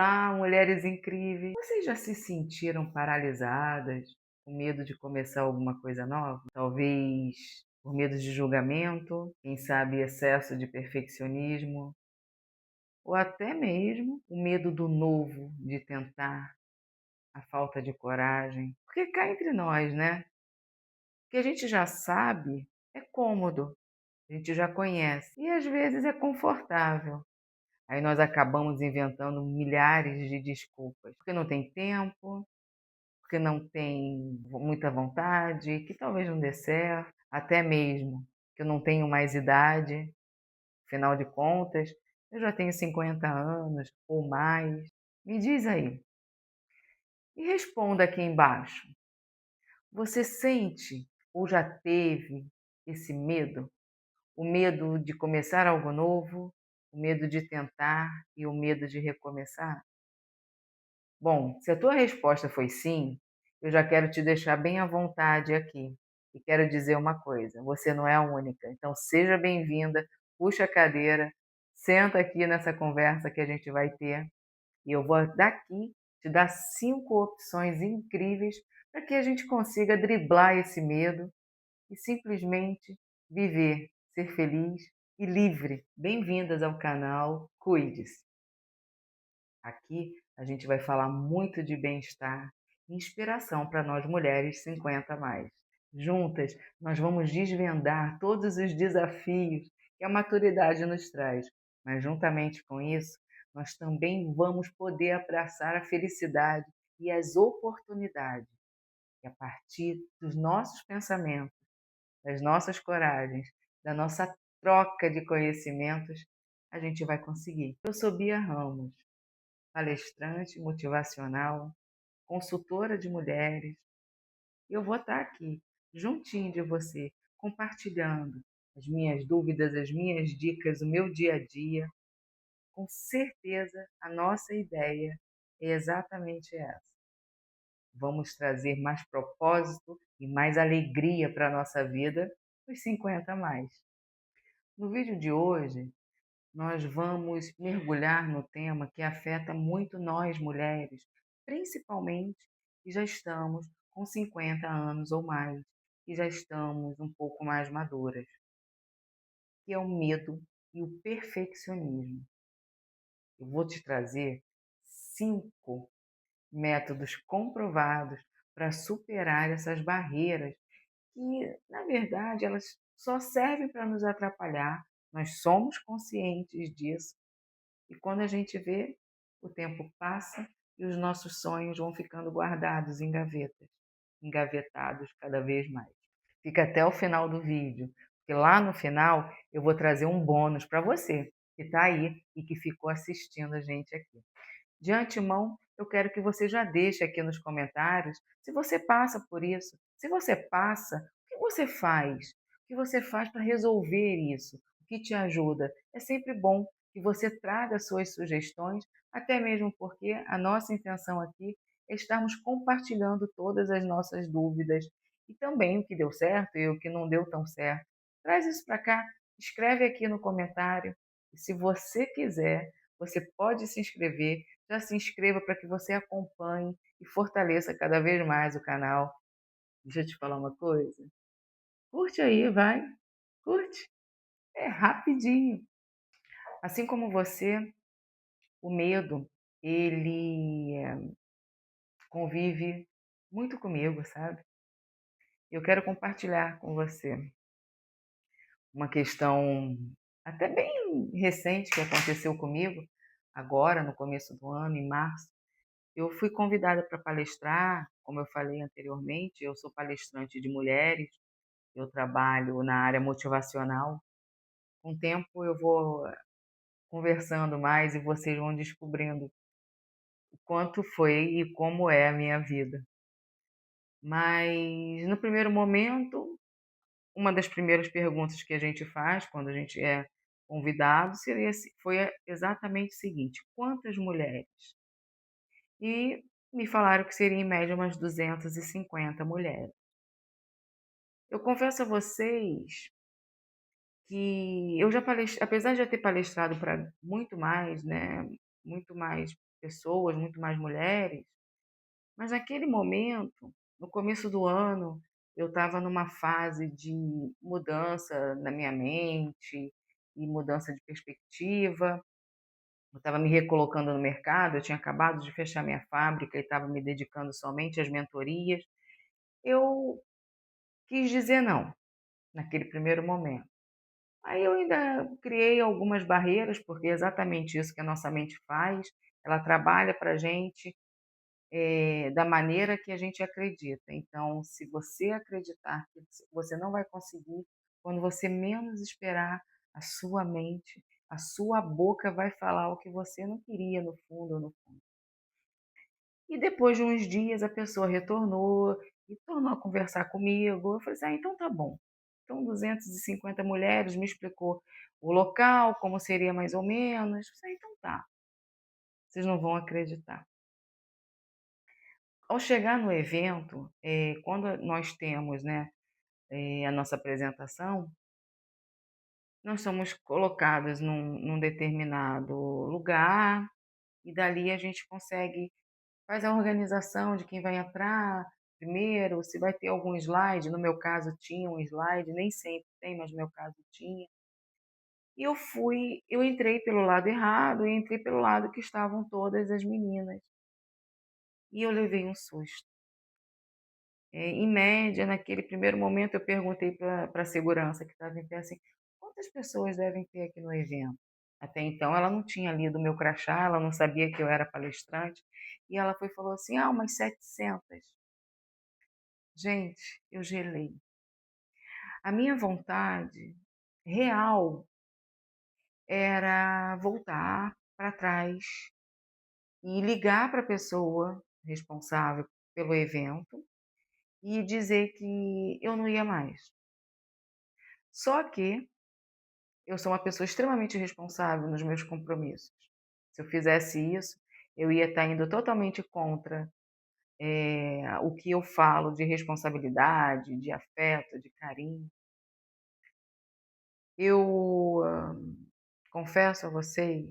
Olá, mulheres incríveis! Vocês já se sentiram paralisadas, com medo de começar alguma coisa nova? Talvez por medo de julgamento, quem sabe excesso de perfeccionismo, ou até mesmo o medo do novo, de tentar, a falta de coragem. Porque cá entre nós, né? O que a gente já sabe é cômodo, a gente já conhece e às vezes é confortável. Aí nós acabamos inventando milhares de desculpas, porque não tem tempo, porque não tem muita vontade, que talvez não dê certo, até mesmo que eu não tenho mais idade, afinal de contas, eu já tenho 50 anos ou mais. Me diz aí, e responda aqui embaixo. Você sente ou já teve esse medo? O medo de começar algo novo, o medo de tentar e o medo de recomeçar? Bom, se a tua resposta foi sim, eu já quero te deixar bem à vontade aqui. E quero dizer uma coisa: você não é a única. Então seja bem-vinda, puxa a cadeira, senta aqui nessa conversa que a gente vai ter. E eu vou daqui te dar 5 opções incríveis para que a gente consiga driblar esse medo e simplesmente viver, ser feliz e livre. Bem-vindas ao canal Cuide-se. Aqui a gente vai falar muito de bem-estar e inspiração para nós mulheres 50 a mais. Juntas, nós vamos desvendar todos os desafios que a maturidade nos traz, mas juntamente com isso, nós também vamos poder abraçar a felicidade e as oportunidades. E a partir dos nossos pensamentos, das nossas coragens, da nossa troca de conhecimentos, a gente vai conseguir. Eu sou Bia Ramos, palestrante motivacional, consultora de mulheres. E eu vou estar aqui, juntinho de você, compartilhando as minhas dúvidas, as minhas dicas, o meu dia a dia. Com certeza, a nossa ideia é exatamente essa. Vamos trazer mais propósito e mais alegria para a nossa vida nos 50 a mais. No vídeo de hoje, nós vamos mergulhar no tema que afeta muito nós mulheres, principalmente que já estamos com 50 anos ou mais, e já estamos um pouco mais maduras, que é o medo e o perfeccionismo. Eu vou te trazer 5 métodos comprovados para superar essas barreiras que, na verdade, elas só servem para nos atrapalhar. Nós somos conscientes disso. E quando a gente vê, o tempo passa e os nossos sonhos vão ficando guardados em gavetas, engavetados cada vez mais. Fica até o final do vídeo, porque lá no final eu vou trazer um bônus para você que está aí e que ficou assistindo a gente aqui. De antemão, eu quero que você já deixe aqui nos comentários se você passa por isso. Se você passa, o que você faz? O que você faz para resolver isso? O que te ajuda? É sempre bom que você traga suas sugestões, até mesmo porque a nossa intenção aqui é estarmos compartilhando todas as nossas dúvidas e também o que deu certo e o que não deu tão certo. Traz isso para cá, escreve aqui no comentário. E se você quiser, você pode se inscrever. Já se inscreva para que você acompanhe e fortaleça cada vez mais o canal. Deixa eu te falar uma coisa. Curte aí, vai. Curte. É rapidinho. Assim como você, o medo, ele convive muito comigo, sabe? Eu quero compartilhar com você uma questão até bem recente que aconteceu comigo, agora no começo do ano, em março. Eu fui convidada para palestrar, como eu falei anteriormente, eu sou palestrante de mulheres, eu trabalho na área motivacional. Com o tempo eu vou conversando mais e vocês vão descobrindo o quanto foi e como é a minha vida. Mas no primeiro momento, uma das primeiras perguntas que a gente faz quando a gente é convidado foi exatamente o seguinte: quantas mulheres? E me falaram que seria em média umas 250 mulheres. Eu confesso a vocês que eu já palestrei, apesar de já ter palestrado para muito mais, né, muito mais pessoas, muito mais mulheres, mas naquele momento, no começo do ano, eu estava numa fase de mudança na minha mente e mudança de perspectiva. Eu estava me recolocando no mercado, eu tinha acabado de fechar minha fábrica e estava me dedicando somente às mentorias. Eu quis dizer não, naquele primeiro momento. Aí eu ainda criei algumas barreiras, porque é exatamente isso que a nossa mente faz, ela trabalha para a gente, da maneira que a gente acredita. Então, se você acreditar que você não vai conseguir, quando você menos esperar, a sua mente, a sua boca vai falar o que você não queria no fundo, no fundo. E depois de uns dias a pessoa retornou e tornou a conversar comigo. Eu falei assim: "Ah, então tá bom". Então 250 mulheres, me explicou o local, como seria mais ou menos. Eu falei: "Ah, então tá, vocês não vão acreditar". Ao chegar no evento, quando nós temos, né, a nossa apresentação, nós somos colocadas num determinado lugar e dali a gente consegue faz a organização de quem vai entrar primeiro, se vai ter algum slide, no meu caso tinha um slide, nem sempre tem, mas no meu caso tinha. E eu entrei pelo lado errado e entrei pelo lado que estavam todas as meninas. E eu levei um susto. Em média, naquele primeiro momento, eu perguntei para a segurança que estava em pé assim: quantas pessoas devem ter aqui no evento? Até então ela não tinha lido o meu crachá, ela não sabia que eu era palestrante. E ela foi e falou assim: ah, umas 700. Gente, eu gelei. A minha vontade real era voltar para trás e ligar para a pessoa responsável pelo evento e dizer que eu não ia mais. Só que eu sou uma pessoa extremamente responsável nos meus compromissos. Se eu fizesse isso, eu ia estar indo totalmente contra, o que eu falo de responsabilidade, de afeto, de carinho. Eu, confesso a vocês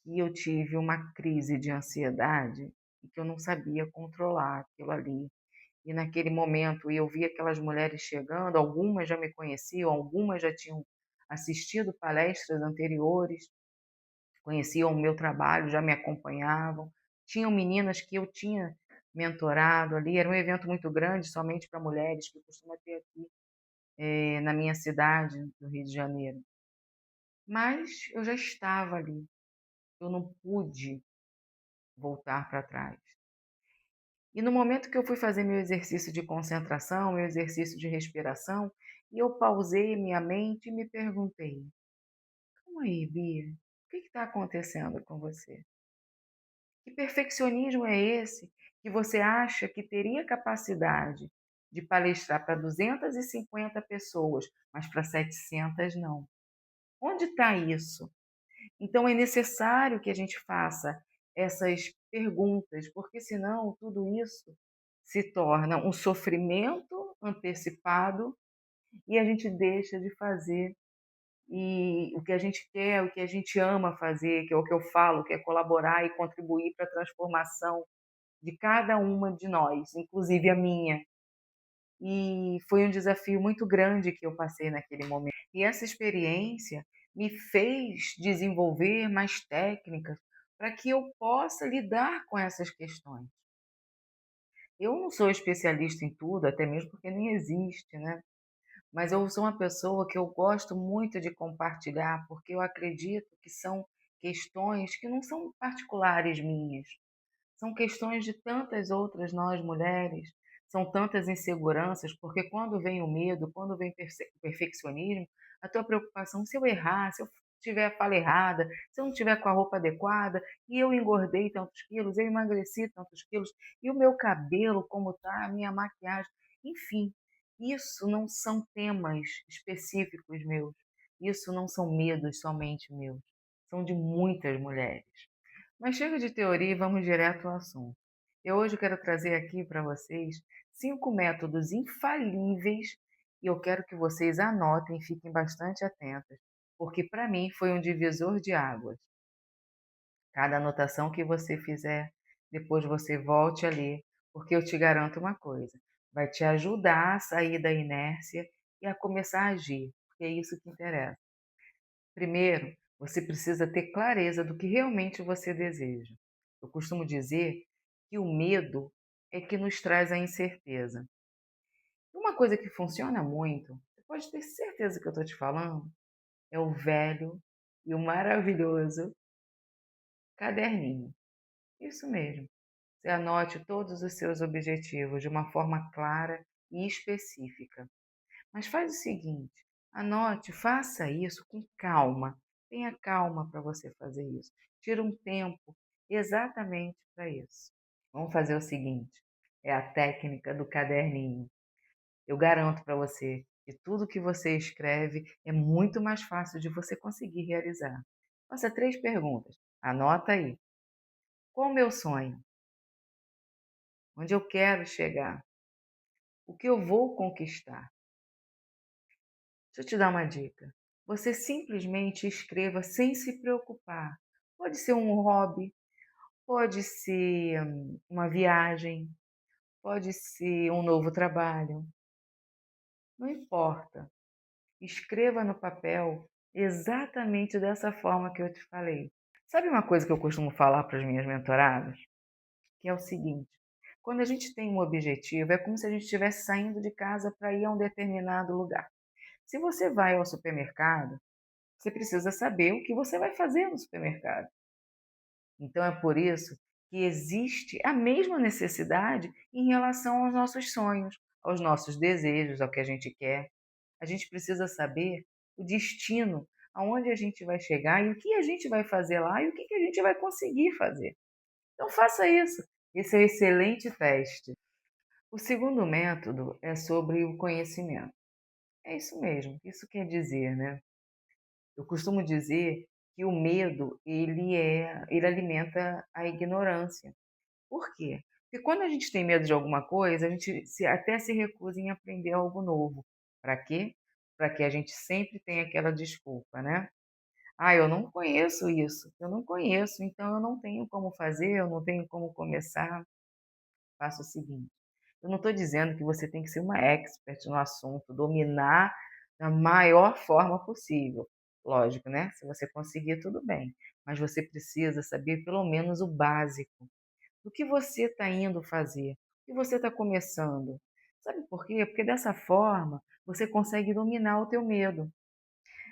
que eu tive uma crise de ansiedade e que eu não sabia controlar aquilo ali. E naquele momento eu vi aquelas mulheres chegando, algumas já me conheciam, algumas já tinham assistido palestras anteriores, conheciam o meu trabalho, já me acompanhavam. Tinham meninas que eu tinha mentorado ali, era um evento muito grande, somente para mulheres, que costuma ter aqui, na minha cidade, do Rio de Janeiro. Mas eu já estava ali, eu não pude voltar para trás. E no momento que eu fui fazer meu exercício de concentração, meu exercício de respiração, e eu pausei minha mente e me perguntei: calma aí, Bia, o que está acontecendo com você? Que perfeccionismo é esse que você acha que teria capacidade de palestrar para 250 pessoas, mas para 700 não? Onde está isso? Então é necessário que a gente faça essas perguntas, porque senão tudo isso se torna um sofrimento antecipado e a gente deixa de fazer o que a gente quer, o que a gente ama fazer, que é o que eu falo, que é colaborar e contribuir para a transformação de cada uma de nós, inclusive a minha. E foi um desafio muito grande que eu passei naquele momento. E essa experiência me fez desenvolver mais técnicas para que eu possa lidar com essas questões. Eu não sou especialista em tudo, até mesmo porque nem existe, né? Mas eu sou uma pessoa que eu gosto muito de compartilhar, porque eu acredito que são questões que não são particulares minhas. São questões de tantas outras nós mulheres, são tantas inseguranças, porque quando vem o medo, quando vem o perfeccionismo, a tua preocupação, se eu errar, se eu tiver a fala errada, se eu não tiver com a roupa adequada, e eu engordei tantos quilos, eu emagreci tantos quilos, e o meu cabelo como está, a minha maquiagem, enfim, isso não são temas específicos meus, isso não são medos somente meus, são de muitas mulheres. Mas chega de teoria e vamos direto ao assunto. Eu hoje quero trazer aqui para vocês 5 métodos infalíveis e eu quero que vocês anotem e fiquem bastante atentas, porque para mim foi um divisor de águas. Cada anotação que você fizer, depois você volte a ler, porque eu te garanto uma coisa, vai te ajudar a sair da inércia e a começar a agir, porque é isso que interessa. Primeiro, você precisa ter clareza do que realmente você deseja. Eu costumo dizer que o medo é que nos traz a incerteza. Uma coisa que funciona muito, você pode ter certeza que eu estou te falando, é o velho e o maravilhoso caderninho. Isso mesmo. Você anote todos os seus objetivos de uma forma clara e específica. Mas faz o seguinte, anote, faça isso com calma. Tenha calma para você fazer isso. Tira um tempo exatamente para isso. Vamos fazer o seguinte, é a técnica do caderninho. Eu garanto para você que tudo que você escreve é muito mais fácil de você conseguir realizar. Faça 3 perguntas. Anota aí. Qual o meu sonho? Onde eu quero chegar? O que eu vou conquistar? Deixa eu te dar uma dica. Você simplesmente escreva sem se preocupar. Pode ser um hobby, pode ser uma viagem, pode ser um novo trabalho. Não importa. Escreva no papel exatamente dessa forma que eu te falei. Sabe uma coisa que eu costumo falar para as minhas mentoradas? Que é o seguinte: quando a gente tem um objetivo, é como se a gente estivesse saindo de casa para ir a um determinado lugar. Se você vai ao supermercado, você precisa saber o que você vai fazer no supermercado. Então é por isso que existe a mesma necessidade em relação aos nossos sonhos, aos nossos desejos, ao que a gente quer. A gente precisa saber o destino, aonde a gente vai chegar e o que a gente vai fazer lá e o que a gente vai conseguir fazer. Então faça isso. Esse é um excelente teste. O segundo método é sobre o conhecimento. É isso mesmo, isso quer dizer, né? Eu costumo dizer que o medo, ele alimenta a ignorância. Por quê? Porque quando a gente tem medo de alguma coisa, a gente até se recusa em aprender algo novo. Para quê? Para que a gente sempre tenha aquela desculpa, né? Ah, eu não conheço isso, eu não conheço, então eu não tenho como fazer, eu não tenho como começar. Faça o seguinte, eu não estou dizendo que você tem que ser uma expert no assunto, dominar da maior forma possível. Lógico, né? Se você conseguir, tudo bem. Mas você precisa saber pelo menos o básico. O que você está indo fazer? O que você está começando? Sabe por quê? Porque dessa forma você consegue dominar o teu medo.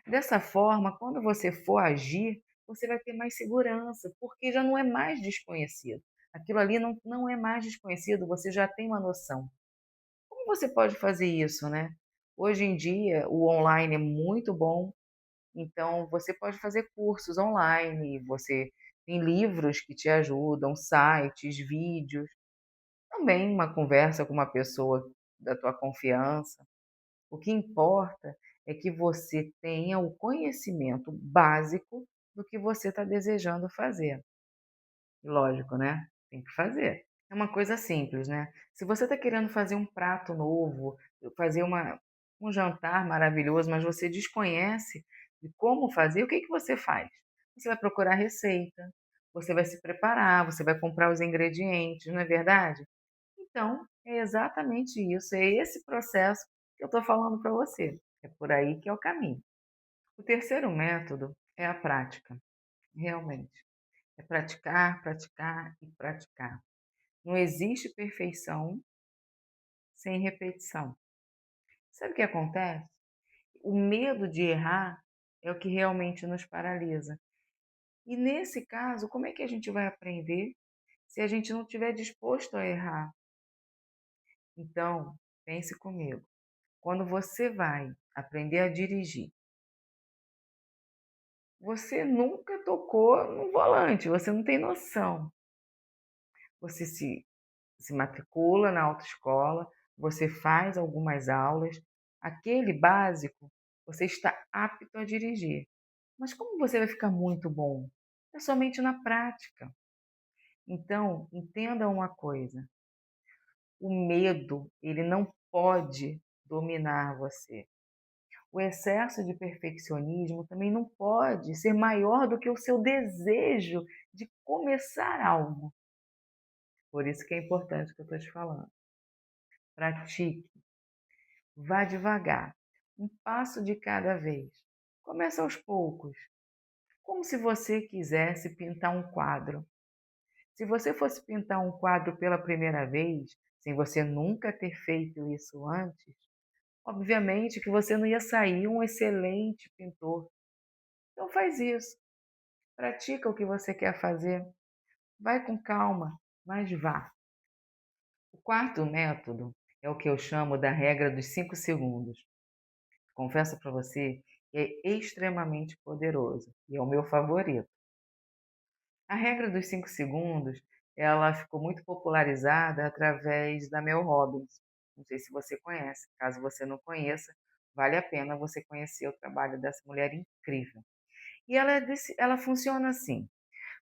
Dessa forma, quando você for agir, você vai ter mais segurança, porque já não é mais desconhecido. Aquilo ali não é mais desconhecido, você já tem uma noção. Como você pode fazer isso, né? Hoje em dia, o online é muito bom, então você pode fazer cursos online, você tem livros que te ajudam, sites, vídeos, também uma conversa com uma pessoa da tua confiança. O que importa é que você tenha o conhecimento básico do que você está desejando fazer. E lógico, né? Tem que fazer. É uma coisa simples, né? Se você está querendo fazer um prato novo, fazer um jantar maravilhoso, mas você desconhece de como fazer, o que que você faz? Você vai procurar receita, você vai se preparar, você vai comprar os ingredientes, não é verdade? Então, é exatamente isso, é esse processo que eu estou falando para você. É por aí que é o caminho. O terceiro método é a prática, realmente. É praticar, praticar e praticar. Não existe perfeição sem repetição. Sabe o que acontece? O medo de errar é o que realmente nos paralisa. E nesse caso, como é que a gente vai aprender se a gente não estiver disposto a errar? Então, pense comigo. Quando você vai aprender a dirigir, você nunca tocou no volante, você não tem noção. Você se matricula na autoescola, você faz algumas aulas, aquele básico, você está apto a dirigir. Mas como você vai ficar muito bom? É somente na prática. Então, entenda uma coisa: o medo, ele não pode dominar você. O excesso de perfeccionismo também não pode ser maior do que o seu desejo de começar algo. Por isso que é importante o que eu estou te falando. Pratique, vá devagar, um passo de cada vez. Comece aos poucos, como se você quisesse pintar um quadro. Se você fosse pintar um quadro pela primeira vez, sem você nunca ter feito isso antes, obviamente que você não ia sair um excelente pintor. Então faz isso, pratica o que você quer fazer, vai com calma, mas vá. O quarto método é o que eu chamo da regra dos 5 segundos. Confesso para você que é extremamente poderoso e é o meu favorito. A regra dos 5 segundos, ela ficou muito popularizada através da Mel Robbins. Não sei se você conhece. Caso você não conheça, vale a pena você conhecer o trabalho dessa mulher incrível. E ela funciona assim: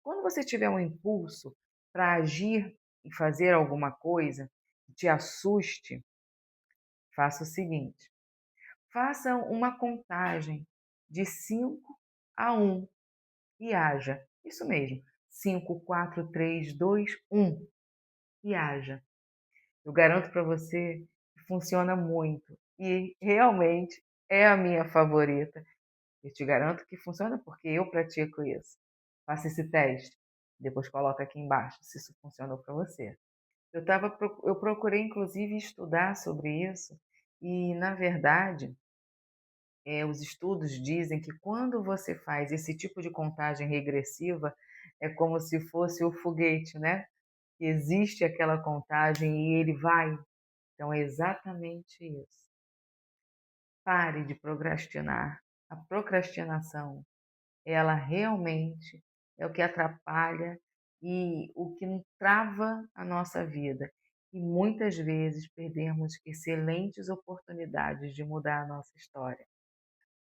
quando você tiver um impulso para agir e fazer alguma coisa que te assuste, faça o seguinte: faça uma contagem de 5 a 1 e haja. Isso mesmo. 5, 4, 3, 2, 1 e haja. Eu garanto para você que funciona muito e realmente é a minha favorita. Eu te garanto que funciona porque eu pratico isso. Faça esse teste, depois coloca aqui embaixo se isso funcionou para você. Eu procurei inclusive estudar sobre isso e, na verdade, os estudos dizem que quando você faz esse tipo de contagem regressiva, é como se fosse o foguete, né? Existe aquela contagem e ele vai. Então é exatamente isso. Pare de procrastinar. A procrastinação, ela realmente é o que atrapalha e o que trava a nossa vida. E muitas vezes perdemos excelentes oportunidades de mudar a nossa história.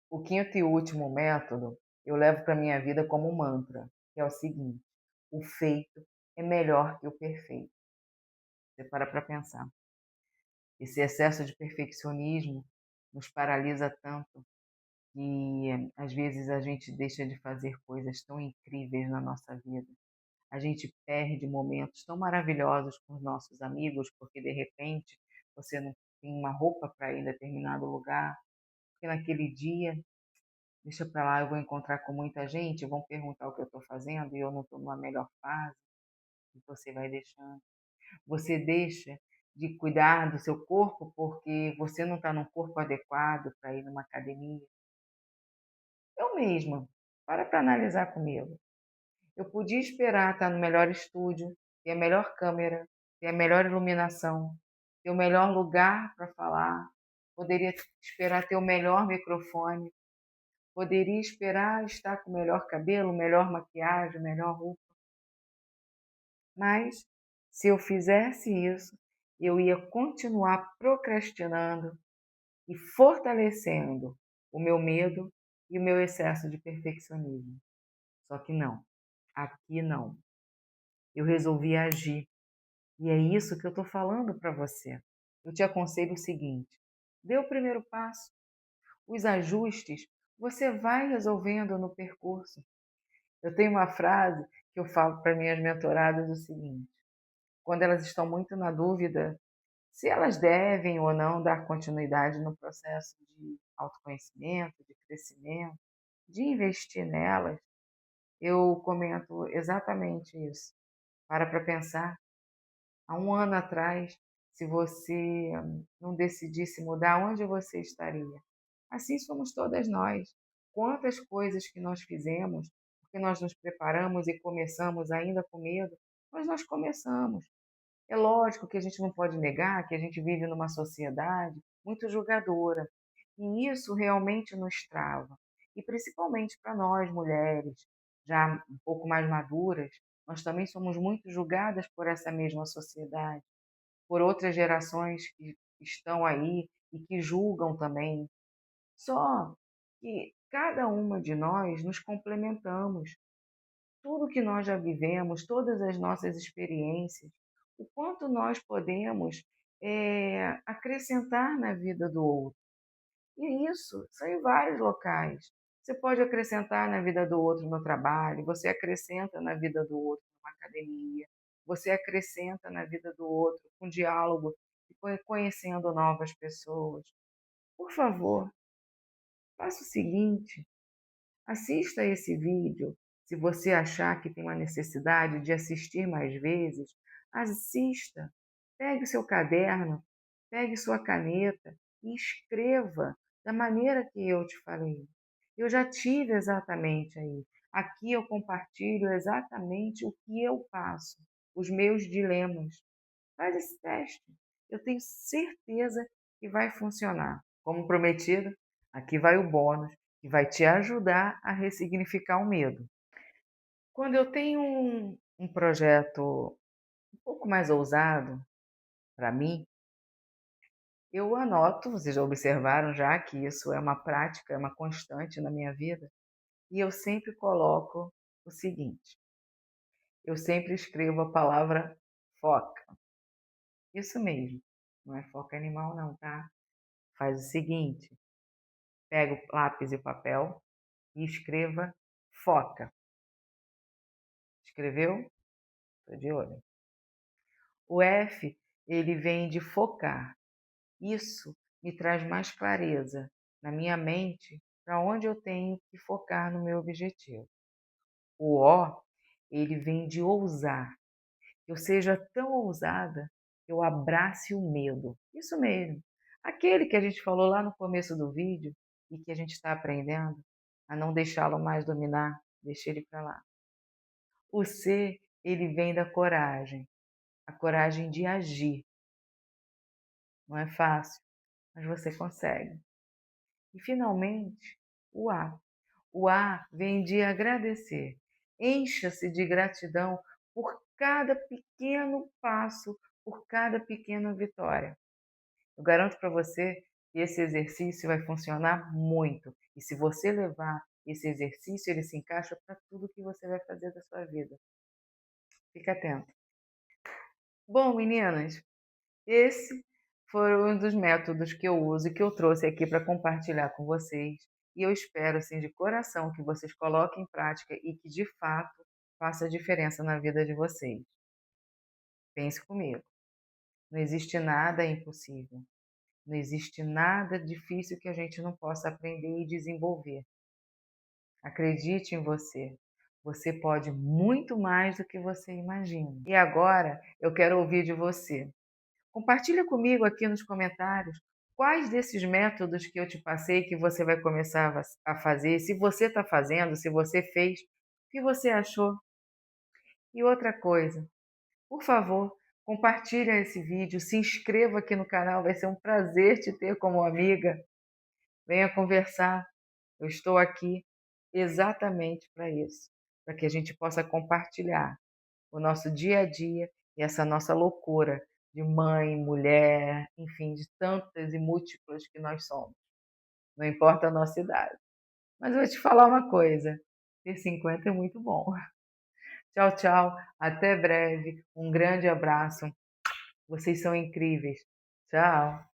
O quinto e último método eu levo para a minha vida como um mantra, que é o seguinte: o feito é melhor que o perfeito. Você para pensar. Esse excesso de perfeccionismo nos paralisa tanto que às vezes a gente deixa de fazer coisas tão incríveis na nossa vida. A gente perde momentos tão maravilhosos com os nossos amigos, porque de repente você não tem uma roupa para ir em determinado lugar, porque naquele dia, deixa para lá, eu vou encontrar com muita gente, vão perguntar o que eu estou fazendo e eu não estou numa melhor fase, e você vai deixando. Você deixa de cuidar do seu corpo porque você não está num corpo adequado para ir numa academia. Eu mesma, para analisar comigo. Eu podia esperar estar no melhor estúdio, ter a melhor câmera, ter a melhor iluminação, ter o melhor lugar para falar, poderia esperar ter o melhor microfone, poderia esperar estar com o melhor cabelo, melhor maquiagem, melhor roupa. Mas, se eu fizesse isso, eu ia continuar procrastinando e fortalecendo o meu medo e o meu excesso de perfeccionismo. Só que não, aqui não. Eu resolvi agir. E é isso que eu estou falando para você. Eu te aconselho o seguinte: dê o primeiro passo. Os ajustes você vai resolvendo no percurso. Eu tenho uma frase que eu falo para minhas mentoradas o seguinte: quando elas estão muito na dúvida se elas devem ou não dar continuidade no processo de autoconhecimento, de crescimento, de investir nelas, eu comento exatamente isso. Para pensar, há um ano atrás, se você não decidisse mudar, onde você estaria? Assim somos todas nós. Quantas coisas que nós fizemos, porque nós nos preparamos e começamos ainda com medo, mas nós começamos. É lógico que a gente não pode negar que a gente vive numa sociedade muito julgadora, e isso realmente nos trava. E principalmente para nós, mulheres, já um pouco mais maduras, nós também somos muito julgadas por essa mesma sociedade, por outras gerações que estão aí e que julgam também. Só que cada uma de nós nos complementamos. Tudo que nós já vivemos, todas as nossas experiências, o quanto nós podemos acrescentar na vida do outro. E isso são em vários locais. Você pode acrescentar na vida do outro no trabalho, você acrescenta na vida do outro numa academia, você acrescenta na vida do outro com diálogo e conhecendo novas pessoas. Por favor, faça o seguinte: assista esse vídeo. Se você achar que tem uma necessidade de assistir mais vezes, assista. Pegue seu caderno, pegue sua caneta e escreva da maneira que eu te falei. Eu já tive exatamente aí. Aqui eu compartilho exatamente o que eu passo, os meus dilemas. Faz esse teste. Eu tenho certeza que vai funcionar. Como prometido, aqui vai o bônus que vai te ajudar a ressignificar o medo. Quando eu tenho um projeto um pouco mais ousado para mim, eu anoto, vocês já observaram já que isso é uma prática, é uma constante na minha vida, e eu sempre coloco o seguinte: eu sempre escrevo a palavra foca. Isso mesmo, não é foca animal não, tá? Faz o seguinte: pega o lápis e o papel e escreva foca. Escreveu? Estou de olho. O F, ele vem de focar. Isso me traz mais clareza na minha mente para onde eu tenho que focar no meu objetivo. O O, ele vem de ousar. Eu seja tão ousada que eu abrace o medo. Isso mesmo. Aquele que a gente falou lá no começo do vídeo e que a gente está aprendendo a não deixá-lo mais dominar, deixe ele para lá. O C, ele vem da coragem, a coragem de agir. Não é fácil, mas você consegue. E finalmente, o A. O A vem de agradecer. Encha-se de gratidão por cada pequeno passo, por cada pequena vitória. Eu garanto para você que esse exercício vai funcionar muito. E se você levar esse exercício, ele se encaixa para tudo que você vai fazer da sua vida. Fica atento. Bom, meninas, esse foi um dos métodos que eu uso e que eu trouxe aqui para compartilhar com vocês. E eu espero, assim, de coração, que vocês coloquem em prática e que, de fato, faça diferença na vida de vocês. Pense comigo. Não existe nada impossível. Não existe nada difícil que a gente não possa aprender e desenvolver. Acredite em você. Você pode muito mais do que você imagina. E agora eu quero ouvir de você. Compartilha comigo aqui nos comentários quais desses métodos que eu te passei que você vai começar a fazer, se você está fazendo, se você fez, o que você achou. E outra coisa, por favor, compartilha esse vídeo, se inscreva aqui no canal, vai ser um prazer te ter como amiga. Venha conversar, eu estou aqui exatamente para isso, para que a gente possa compartilhar o nosso dia a dia e essa nossa loucura de mãe, mulher, enfim, de tantas e múltiplas que nós somos. Não importa a nossa idade. Mas eu vou te falar uma coisa: ter 50 é muito bom. Tchau, tchau. Até breve. Um grande abraço. Vocês são incríveis. Tchau.